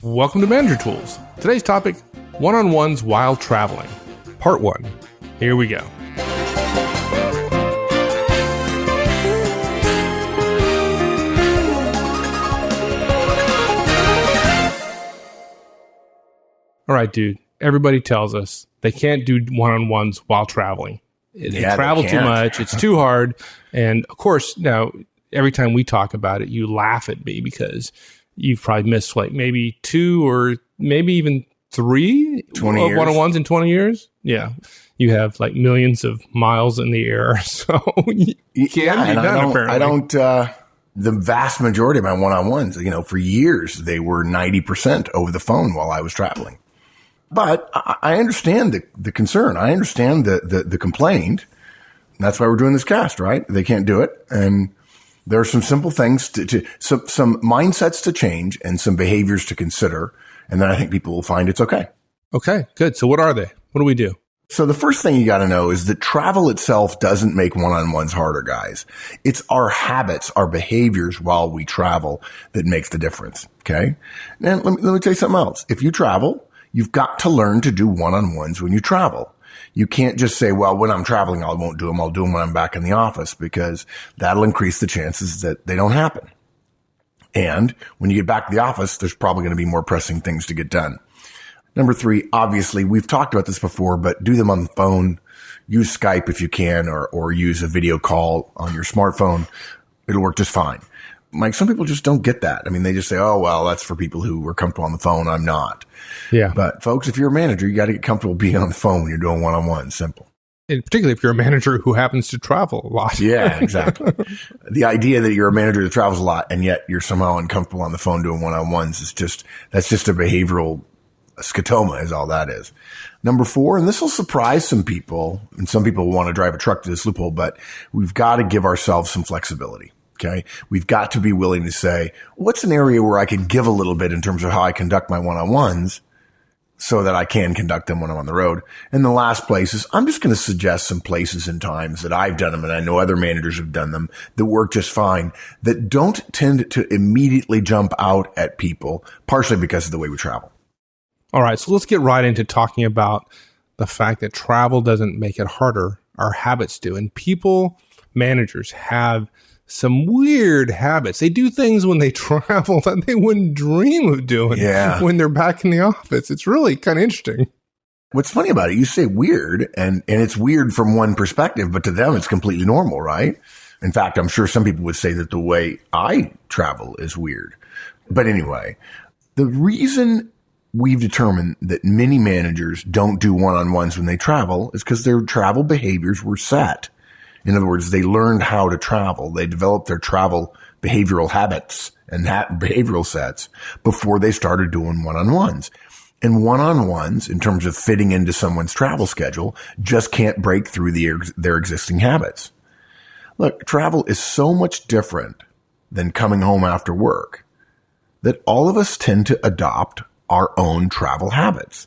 Welcome to Manager Tools. Today's topic, one-on-ones while traveling. Part 1. Here we go. All right, dude. Everybody tells us they can't do one-on-ones while traveling. They travel too much. It's too hard. And of course, now, every time we talk about it, you laugh at me because you've probably missed like maybe 2 or maybe even 3 one-on-ones in 20 years. Yeah. You have like millions of miles in the air. So you can't be done, apparently. The vast majority of my one-on-ones, for years, they were 90% over the phone while I was traveling. But I understand the concern. I understand the complaint. That's why we're doing this cast, right? They can't do it. And there are some simple things some mindsets to change and some behaviors to consider. And then I think people will find it's okay. Okay, good. So what are they? What do we do? So the first thing you got to know is that travel itself doesn't make one-on-ones harder, guys. It's our habits, our behaviors while we travel that makes the difference. Okay. And let me tell you something else. If you travel, you've got to learn to do one-on-ones when you travel. You can't just say, well, when I'm traveling, I won't do them. I'll do them when I'm back in the office, because that'll increase the chances that they don't happen. And when you get back to the office, there's probably going to be more pressing things to get done. Number 3, obviously, we've talked about this before, but do them on the phone. Use Skype if you can, or use a video call on your smartphone. It'll work just fine. Like, some people just don't get that. I mean, they just say, oh, well, that's for people who are comfortable on the phone. I'm not. Yeah. But folks, if you're a manager, you got to get comfortable being on the phone when you're doing one-on-one. Simple. And particularly if you're a manager who happens to travel a lot. Yeah, exactly. The idea that you're a manager that travels a lot and yet you're somehow uncomfortable on the phone doing one-on-ones that's just a behavioral scotoma is all that is. Number 4, and this will surprise some people, and some people will want to drive a truck to this loophole, but we've got to give ourselves some flexibility. Okay. We've got to be willing to say, what's an area where I can give a little bit in terms of how I conduct my one-on-ones so that I can conduct them when I'm on the road. And the last place is, I'm just going to suggest some places and times that I've done them, and I know other managers have done them, that work just fine, that don't tend to immediately jump out at people, partially because of the way we travel. All right. So let's get right into talking about the fact that travel doesn't make it harder. Our habits do. And managers have some weird habits. They do things when they travel that they wouldn't dream of doing when they're back in the office. It's really kind of interesting. What's funny about it, you say weird, and it's weird from one perspective, but to them it's completely normal, right? In fact, I'm sure some people would say that the way I travel is weird. But anyway, the reason we've determined that many managers don't do one-on-ones when they travel is because their travel behaviors were set. In other words, they learned how to travel. They developed their travel behavioral habits and behavioral sets before they started doing one-on-ones. And one-on-ones, in terms of fitting into someone's travel schedule, just can't break through their existing habits. Look, travel is so much different than coming home after work that all of us tend to adopt our own travel habits.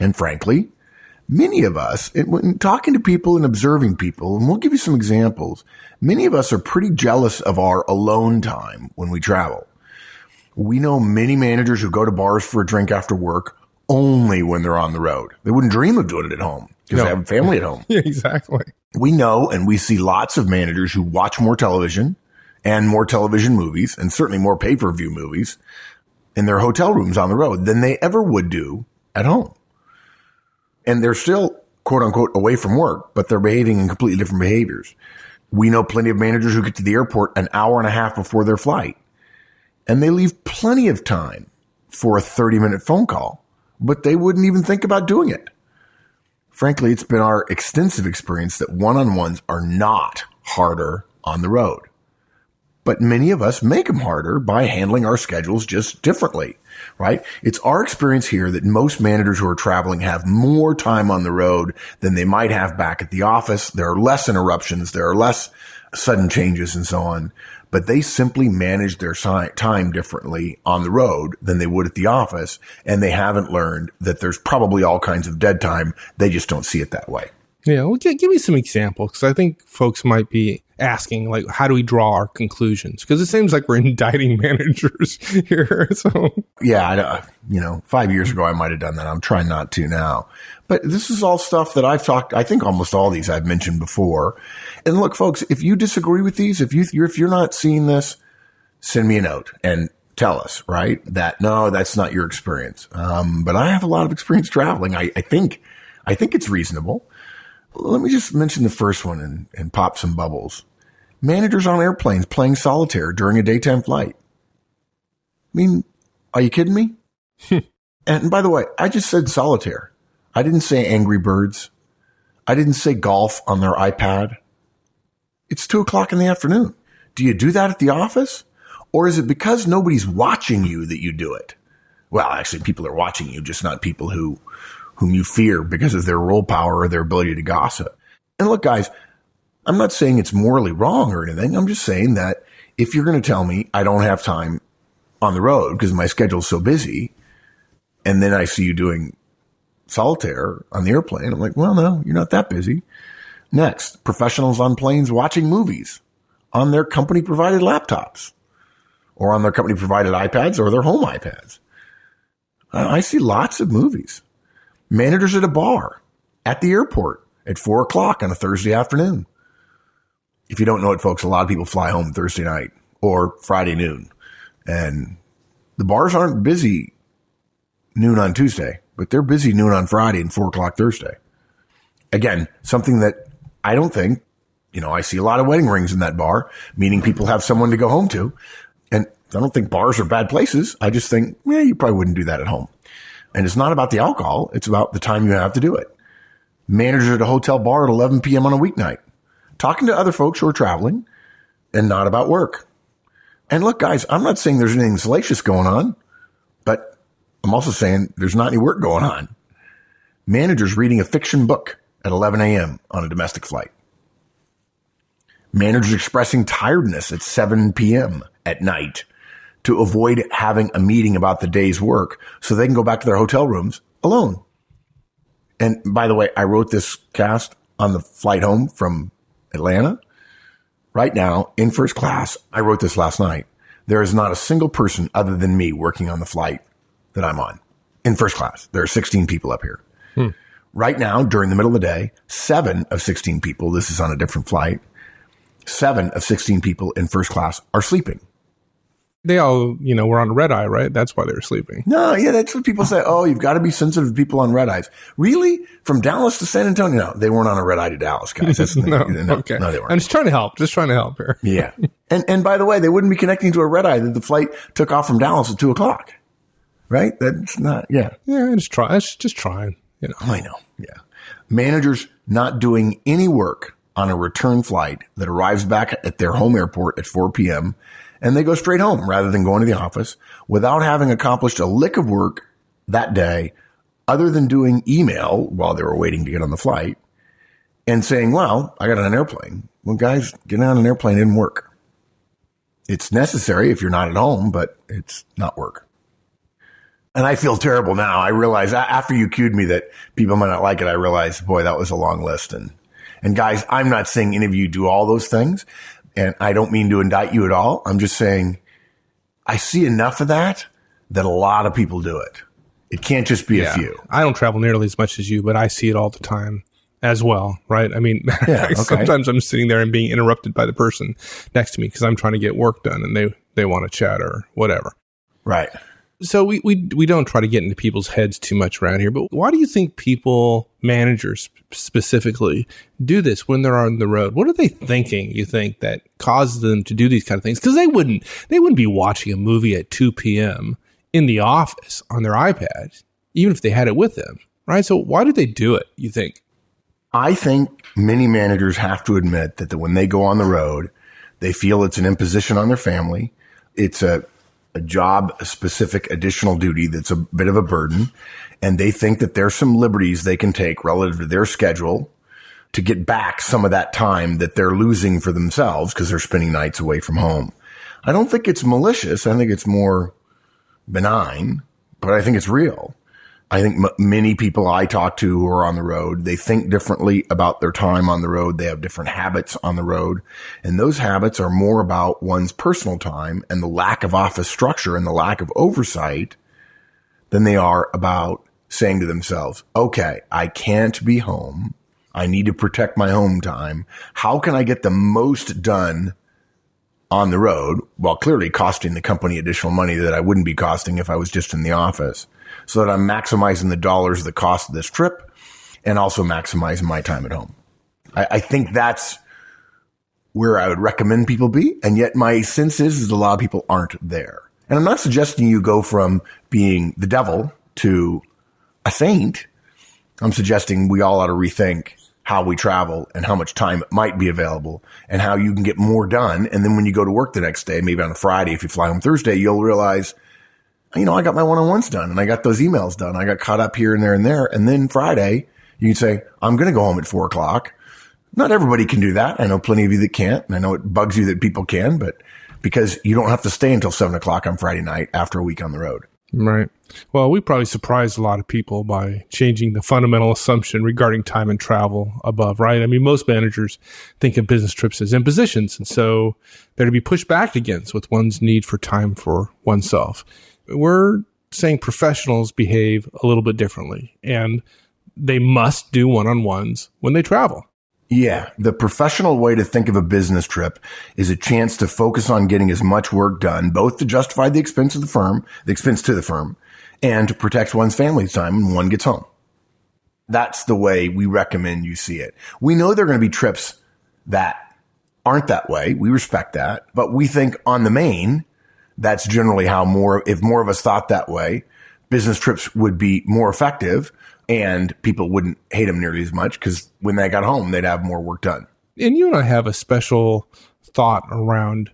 And frankly, many of us, when talking to people and observing people, and we'll give you some examples, many of us are pretty jealous of our alone time when we travel. We know many managers who go to bars for a drink after work only when they're on the road. They wouldn't dream of doing it at home because they have a family at home. Yeah, exactly. We know, and we see lots of managers who watch more television and more television movies, and certainly more pay-per-view movies in their hotel rooms on the road than they ever would do at home. And they're still, quote unquote, away from work, but they're behaving in completely different behaviors. We know plenty of managers who get to the airport an hour and a half before their flight, and they leave plenty of time for a 30-minute phone call, but they wouldn't even think about doing it. Frankly, it's been our extensive experience that one-on-ones are not harder on the road. But many of us make them harder by handling our schedules just differently, right? It's our experience here that most managers who are traveling have more time on the road than they might have back at the office. There are less interruptions. There are less sudden changes and so on. But they simply manage their time differently on the road than they would at the office. And they haven't learned that there's probably all kinds of dead time. They just don't see it that way. Yeah, well, give me some examples, because I think folks might be asking, like, how do we draw our conclusions? Because it seems like we're indicting managers here. So yeah, 5 years ago I might have done that. I'm trying not to now. But this is all stuff that I've talked. I think almost all these I've mentioned before. And look, folks, if you disagree with these, if you're not seeing this, send me a note and tell us, right, that no, that's not your experience. But I have a lot of experience traveling. I think it's reasonable. Let me just mention the first one and pop some bubbles. Managers on airplanes playing solitaire during a daytime flight. I mean, are you kidding me? And by the way, I just said solitaire. I didn't say Angry Birds. I didn't say golf on their iPad. It's 2:00 in the afternoon. Do you do that at the office? Or is it because nobody's watching you that you do it? Well, actually, people are watching you, just not people whom you fear because of their role power or their ability to gossip. And look, guys, I'm not saying it's morally wrong or anything. I'm just saying that if you're going to tell me I don't have time on the road because my schedule's so busy, and then I see you doing solitaire on the airplane, I'm like, well, no, you're not that busy. Next, professionals on planes watching movies on their company-provided laptops or on their company-provided iPads or their home iPads. I see lots of movies. Managers at a bar at the airport at 4:00 on a Thursday afternoon. If you don't know it, folks, a lot of people fly home Thursday night or Friday noon. And the bars aren't busy noon on Tuesday, but they're busy noon on Friday and 4:00 Thursday. Again, something that I don't think, I see a lot of wedding rings in that bar, meaning people have someone to go home to. And I don't think bars are bad places. I just think, you probably wouldn't do that at home. And it's not about the alcohol. It's about the time you have to do it. Managers at a hotel bar at 11 p.m. on a weeknight, talking to other folks who are traveling and not about work. And look, guys, I'm not saying there's anything salacious going on, but I'm also saying there's not any work going on. Managers reading a fiction book at 11 a.m. on a domestic flight. Managers expressing tiredness at 7 p.m. at night to avoid having a meeting about the day's work so they can go back to their hotel rooms alone. And by the way, I wrote this cast on the flight home from Atlanta. Right now, in first class, I wrote this last night. There is not a single person other than me working on the flight that I'm on. In first class, there are 16 people up here. Right now, during the middle of the day, 7 of 16 people, this is on a different flight, 7 of 16 people in first class are sleeping. They all, were on red eye, right? That's why they were sleeping. No, yeah, that's what people say. Oh, you've got to be sensitive to people on red eyes. Really? From Dallas to San Antonio? No, they weren't on a red eye to Dallas, guys. That's okay. No, they weren't. I'm just trying to help here. Yeah. And by the way, they wouldn't be connecting to a red eye that the flight took off from Dallas at 2:00. Right? That's not, yeah. Yeah, just trying. I know. Yeah. Managers not doing any work on a return flight that arrives back at their home airport at 4 p.m. and they go straight home rather than going to the office without having accomplished a lick of work that day other than doing email while they were waiting to get on the flight and saying, well, I got on an airplane. Well, guys, getting on an airplane didn't work. It's necessary if you're not at home, but it's not work. And I feel terrible now. I realize after you cued me that people might not like it, I realized, boy, that was a long list. And guys, I'm not saying any of you do all those things, and I don't mean to indict you at all. I'm just saying I see enough of that a lot of people do it. It can't just be a few. I don't travel nearly as much as you, but I see it all the time as well, right? I mean, Sometimes I'm sitting there and being interrupted by the person next to me because I'm trying to get work done and they want to chat or whatever. Right. So we don't try to get into people's heads too much around here, but why do you think managers specifically, do this when they're on the road? What are they thinking, you think, that causes them to do these kind of things? Because they wouldn't be watching a movie at 2 p.m. in the office on their iPad, even if they had it with them, right? So why do they do it, you think? I think many managers have to admit that when they go on the road, they feel it's an imposition on their family. It's a job-specific additional duty that's a bit of a burden, and they think that there's some liberties they can take relative to their schedule to get back some of that time that they're losing for themselves because they're spending nights away from home. I don't think it's malicious. I think it's more benign, but I think it's real. I think many people I talk to who are on the road, they think differently about their time on the road. They have different habits on the road. And those habits are more about one's personal time and the lack of office structure and the lack of oversight than they are about saying to themselves, okay, I can't be home. I need to protect my home time. How can I get the most done on the road while clearly costing the company additional money that I wouldn't be costing if I was just in the office, so that I'm maximizing the dollars, the cost of this trip, and also maximizing my time at home. I think that's where I would recommend people be. And yet my sense is a lot of people aren't there. And I'm not suggesting you go from being the devil to a saint. I'm suggesting we all ought to rethink how we travel and how much time might be available and how you can get more done. And then when you go to work the next day, maybe on a Friday, if you fly home Thursday, you'll realize, I got my one-on-ones done and I got those emails done. I got caught up here and there and there. And then Friday, you can say, I'm going to go home at 4:00. Not everybody can do that. I know plenty of you that can't. And I know it bugs you that people can, but because you don't have to stay until 7:00 on Friday night after a week on the road. Right. Well, we probably surprised a lot of people by changing the fundamental assumption regarding time and travel above, right? I mean, most managers think of business trips as impositions, and so they're to be pushed back against with one's need for time for oneself. We're saying professionals behave a little bit differently, and they must do one-on-ones when they travel. Yeah. The professional way to think of a business trip is a chance to focus on getting as much work done, both to justify the expense to the firm, and to protect one's family's time when one gets home. That's the way we recommend you see it. We know there are going to be trips that aren't that way. We respect that. But we think on the main, that's generally how if more of us thought that way, business trips would be more effective. And people wouldn't hate them nearly as much because when they got home, they'd have more work done. And you and I have a special thought around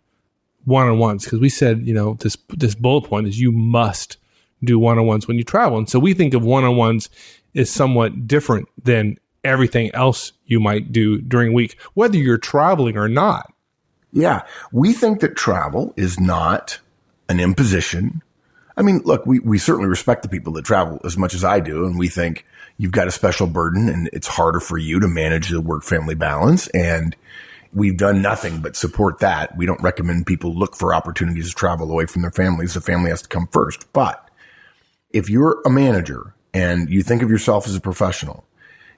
one-on-ones because we said, this bullet point is you must do one-on-ones when you travel. And so we think of one-on-ones as somewhat different than everything else you might do during a week, whether you're traveling or not. Yeah. We think that travel is not an imposition. I mean, look, we certainly respect the people that travel as much as I do, and we think you've got a special burden and it's harder for you to manage the work-family balance, and we've done nothing but support that. We don't recommend people look for opportunities to travel away from their families. The family has to come first. But if you're a manager and you think of yourself as a professional,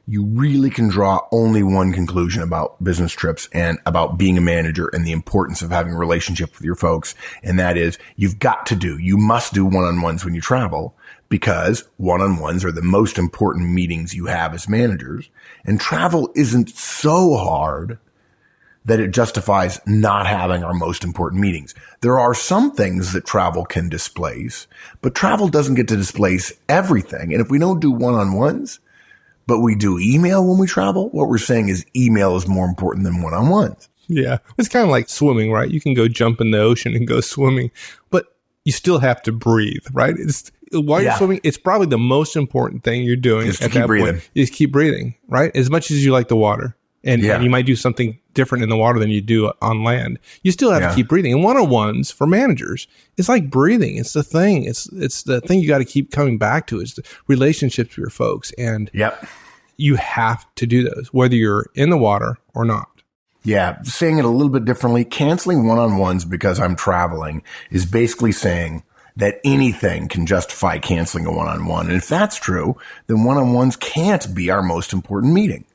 you really can draw only one conclusion about business trips and about being a manager and the importance of having a relationship with your folks. And that is you must do one-on-ones when you travel because one-on-ones are the most important meetings you have as managers. And travel isn't so hard that it justifies not having our most important meetings. There are some things that travel can displace, but travel doesn't get to displace everything. And if we don't do one-on-ones, but we do email when we travel, what we're saying is email is more important than one-on-ones. Yeah. It's kind of like swimming, right? You can go jump in the ocean and go swimming, but you still have to breathe, right? While you're swimming, it's probably the most important thing you're doing just at that point. Is keep breathing, right? As much as you like the water. And you might do something different in the water than you do on land. You still have to keep breathing. And one-on-ones for managers, it's like breathing. It's the thing. It's the thing you got to keep coming back to is the relationships with your folks. And you have to do those, whether you're in the water or not. Yeah. Saying it a little bit differently, canceling one-on-ones because I'm traveling is basically saying that anything can justify canceling a one-on-one. And if that's true, then one-on-ones can't be our most important meeting.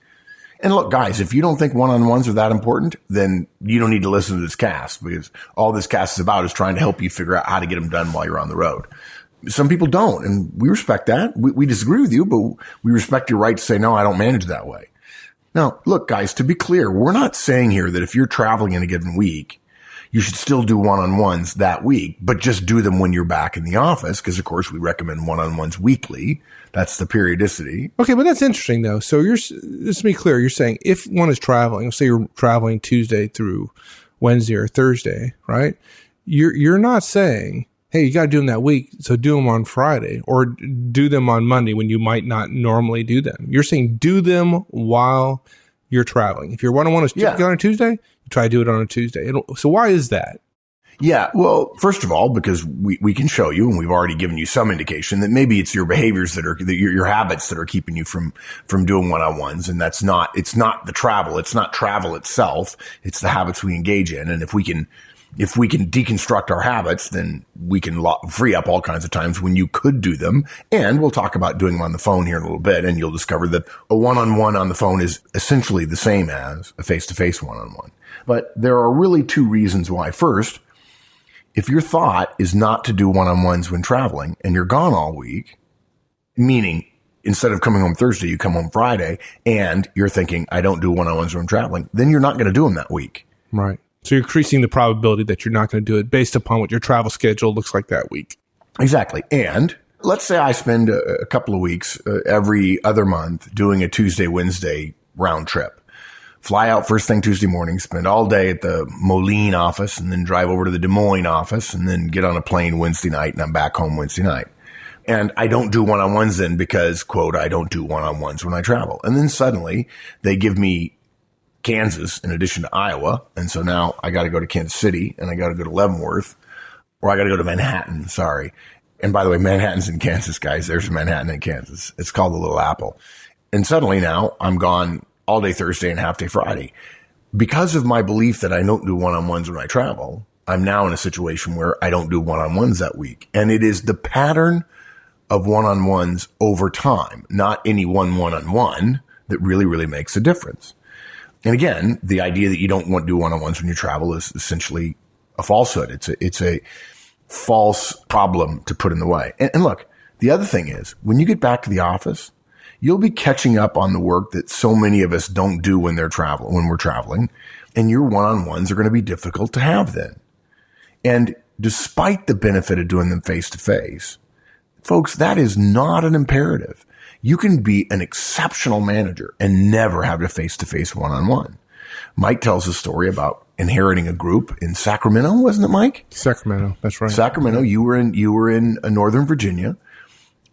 And look, guys, if you don't think one-on-ones are that important, then you don't need to listen to this cast because all this cast is about is trying to help you figure out how to get them done while you're on the road. Some people don't, and we respect that. We disagree with you, but we respect your right to say, no, I don't manage that way. Now, look, guys, to be clear, we're not saying here that if you're traveling in a given week, you should still do one-on-ones that week, but just do them when you're back in the office because, of course, we recommend one-on-ones weekly. That's the periodicity. Okay, but that's interesting, though. So just to be clear, you're saying if one is traveling, let's say you're traveling Tuesday through Wednesday or Thursday, right? You're not saying, hey, you got to do them that week, so do them on Friday or do them on Monday when you might not normally do them. You're saying do them while you're traveling. If your one-on-one is on a Tuesday, you try to do it on a Tuesday. So why is that? Yeah. Well, first of all, because we can show you, and we've already given you some indication that maybe it's your behaviors that your habits that are keeping you from doing one-on-ones. And it's not the travel. It's not travel itself. It's the habits we engage in. And if we can deconstruct our habits, then we can free up all kinds of times when you could do them. And we'll talk about doing them on the phone here in a little bit. And you'll discover that a one-on-one on the phone is essentially the same as a face-to-face one-on-one. But there are really two reasons why. First, if your thought is not to do one-on-ones when traveling and you're gone all week, meaning instead of coming home Thursday, you come home Friday and you're thinking, I don't do one-on-ones when I'm traveling, then you're not going to do them that week. Right. So you're increasing the probability that you're not going to do it based upon what your travel schedule looks like that week. Exactly. And let's say I spend a couple of weeks every other month doing a Tuesday, Wednesday round trip. Fly out first thing Tuesday morning, spend all day at the Moline office, and then drive over to the Des Moines office, and then get on a plane Wednesday night, and I'm back home Wednesday night. And I don't do one-on-ones then because, quote, I don't do one-on-ones when I travel. And then suddenly they give me Kansas in addition to Iowa. And so now I got to go to Kansas City, and I got to go to Leavenworth, or I got to go to Manhattan. Sorry. And by the way, Manhattan's in Kansas, guys. There's Manhattan in Kansas. It's called the Little Apple. And suddenly now I'm gone all day Thursday and half day Friday. Because of my belief that I don't do one-on-ones when I travel, I'm now in a situation where I don't do one-on-ones that week. And it is the pattern of one-on-ones over time, not any one-on-one that really, really makes a difference. And again, the idea that you don't want to do one-on-ones when you travel is essentially a falsehood. It's a false problem to put in the way. And look, the other thing is when you get back to the office, you'll be catching up on the work that so many of us don't do when we're traveling, and your one-on-ones are going to be difficult to have then. And despite the benefit of doing them face-to-face, folks, that is not an imperative. You can be an exceptional manager and never have a face-to-face one-on-one. Mike tells a story about inheriting a group in Sacramento, wasn't it, Mike? Sacramento, that's right. Sacramento, you were in Northern Virginia,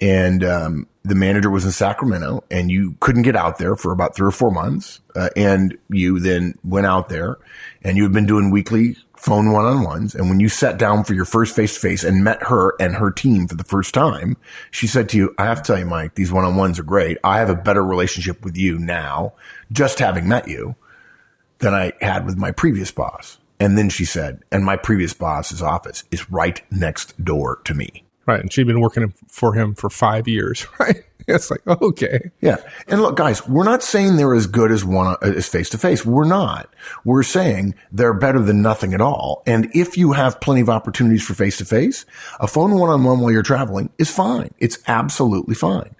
and the manager was in Sacramento, and you couldn't get out there for about 3 or 4 months. And you then went out there, and you had been doing weekly phone one-on-ones. And when you sat down for your first face-to-face and met her and her team for the first time, she said to you, I have to tell you, Mike, these one-on-ones are great. I have a better relationship with you now, just having met you, than I had with my previous boss. And then she said, and my previous boss's office is right next door to me. Right. And she'd been working for him for 5 years, right? It's like, okay. Yeah. And look, guys, we're not saying they're as good as face-to-face. We're not. We're saying they're better than nothing at all. And if you have plenty of opportunities for face-to-face, a phone one-on-one while you're traveling is fine. It's absolutely fine.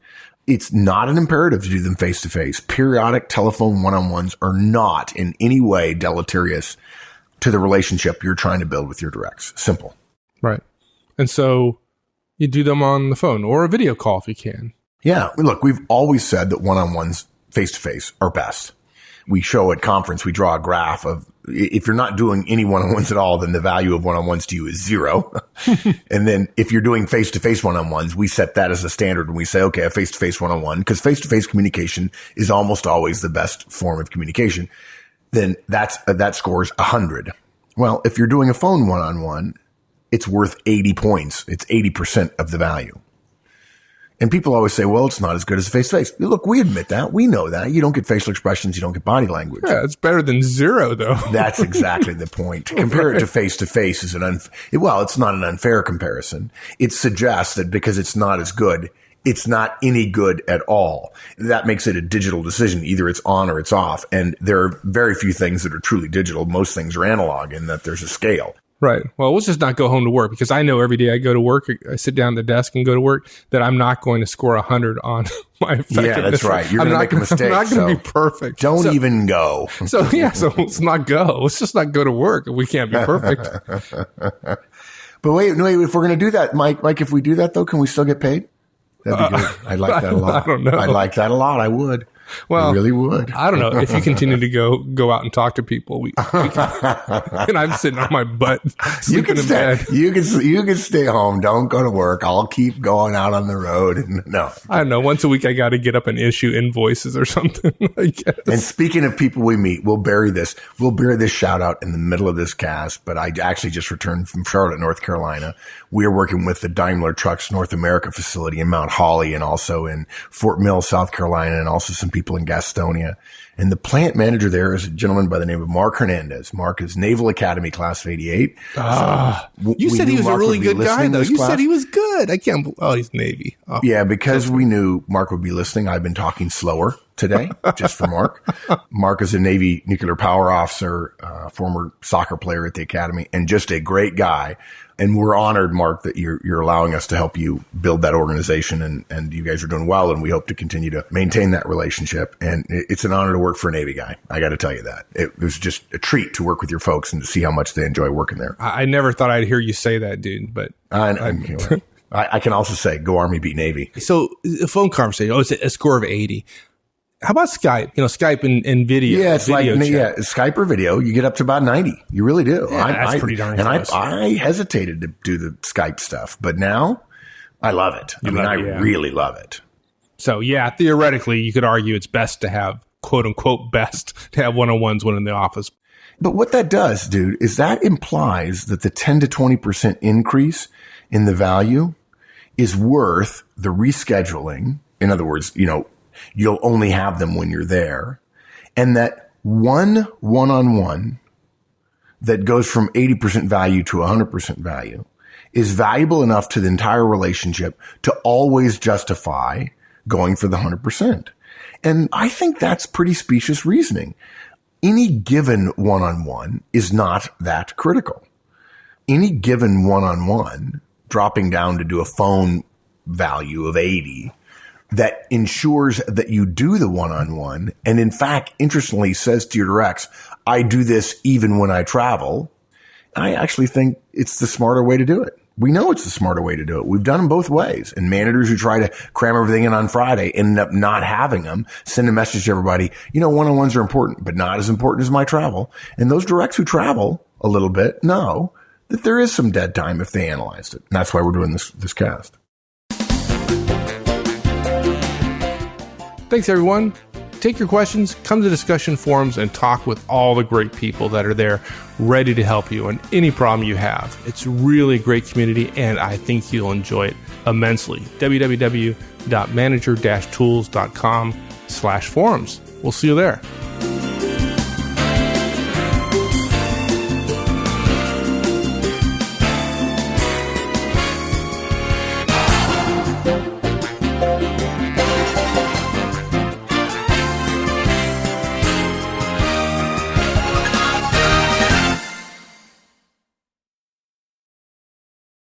It's not an imperative to do them face-to-face. Periodic telephone one-on-ones are not in any way deleterious to the relationship you're trying to build with your directs. Simple. Right. And so you do them on the phone or a video call if you can. Yeah. Look, we've always said that one-on-ones face-to-face are best. We show at conference, we draw a graph of if you're not doing any one-on-ones at all, then the value of one-on-ones to you is 0. And then if you're doing face-to-face one-on-ones, we set that as a standard and we say, okay, a face-to-face one-on-one, because face-to-face communication is almost always the best form of communication. Then that scores 100. Well, if you're doing a phone one-on-one, it's worth 80 points. It's 80% of the value. And people always say, well, it's not as good as face-to-face. Look, we admit that. We know that. You don't get facial expressions. You don't get body language. Yeah, it's better than 0, though. That's exactly the point. To compare it to face-to-face is it's not an unfair comparison. It suggests that because it's not as good, it's not any good at all. That makes it a digital decision. Either it's on or it's off. And there are very few things that are truly digital. Most things are analog in that there's a scale. Right. Well, let's just not go home to work because I know every day I go to work, I sit down at the desk and go to work, that I'm not going to score 100 on my effectiveness. Yeah, that's right. You're going to make a mistake. I'm not going to be perfect. Don't even go. So let's not go. Let's just not go to work if we can't be perfect. But wait, if we're going to do that, Mike, if we do that though, can we still get paid? That'd be good. I'd like that a lot. I don't know. I'd like that a lot. I would. Well, I really would. I don't know if you continue to go out and talk to people. We can, and I'm sitting on my butt sleeping in bed. You can stay home. Don't go to work. I'll keep going out on the road. No, I don't know. Once a week, I got to get up and issue invoices or something. I guess. And speaking of people we meet, we'll bury this shout out in the middle of this cast. But I actually just returned from Charlotte, North Carolina. We are working with the Daimler Trucks North America facility in Mount Holly and also in Fort Mill, South Carolina, and also some people in Gastonia. And the plant manager there is a gentleman by the name of Mark Hernandez. Mark is Naval Academy class of 88. You said he was a really good guy, though. You said he was good. I can't believe, he's Navy. Oh. Yeah, because we knew Mark would be listening, I've been talking slower today, just for Mark. Mark is a Navy nuclear power officer, former soccer player at the Academy, and just a great guy. And we're honored, Mark, that you're allowing us to help you build that organization, and you guys are doing well, and we hope to continue to maintain that relationship. And it's an honor to work for a Navy guy. I got to tell you that. It was just a treat to work with your folks and to see how much they enjoy working there. I never thought I'd hear you say that, dude, but I can also say, go Army, beat Navy. So a phone conversation, it's a score of 80. How about Skype? Skype and video. Yeah, it's Skype or video. You get up to about 90. You really do. Yeah, that's pretty darn close. I hesitated to do the Skype stuff, but now I love it. I really love it. So yeah, theoretically, you could argue it's best to have, quote unquote, best to have one-on-ones when in the office. But what that does, dude, is that implies that the 10 to 20% increase in the value is worth the rescheduling. In other words, you'll only have them when you're there. And that one-on-one that goes from 80% value to 100% value is valuable enough to the entire relationship to always justify going for the 100%. And I think that's pretty specious reasoning. Any given one-on-one is not that critical. Any given one-on-one dropping down to do a phone value of 80 that ensures that you do the one-on-one. And in fact, interestingly says to your directs, I do this even when I travel. I actually think it's the smarter way to do it. We know it's the smarter way to do it. We've done them both ways. And managers who try to cram everything in on Friday end up not having them, send a message to everybody, one-on-ones are important, but not as important as my travel. And those directs who travel a little bit know that there is some dead time if they analyzed it. And that's why we're doing this cast. Thanks, everyone. Take your questions, come to discussion forums, and talk with all the great people that are there ready to help you on any problem you have. It's really a great community, and I think you'll enjoy it immensely. www.manager-tools.com/forums. We'll see you there.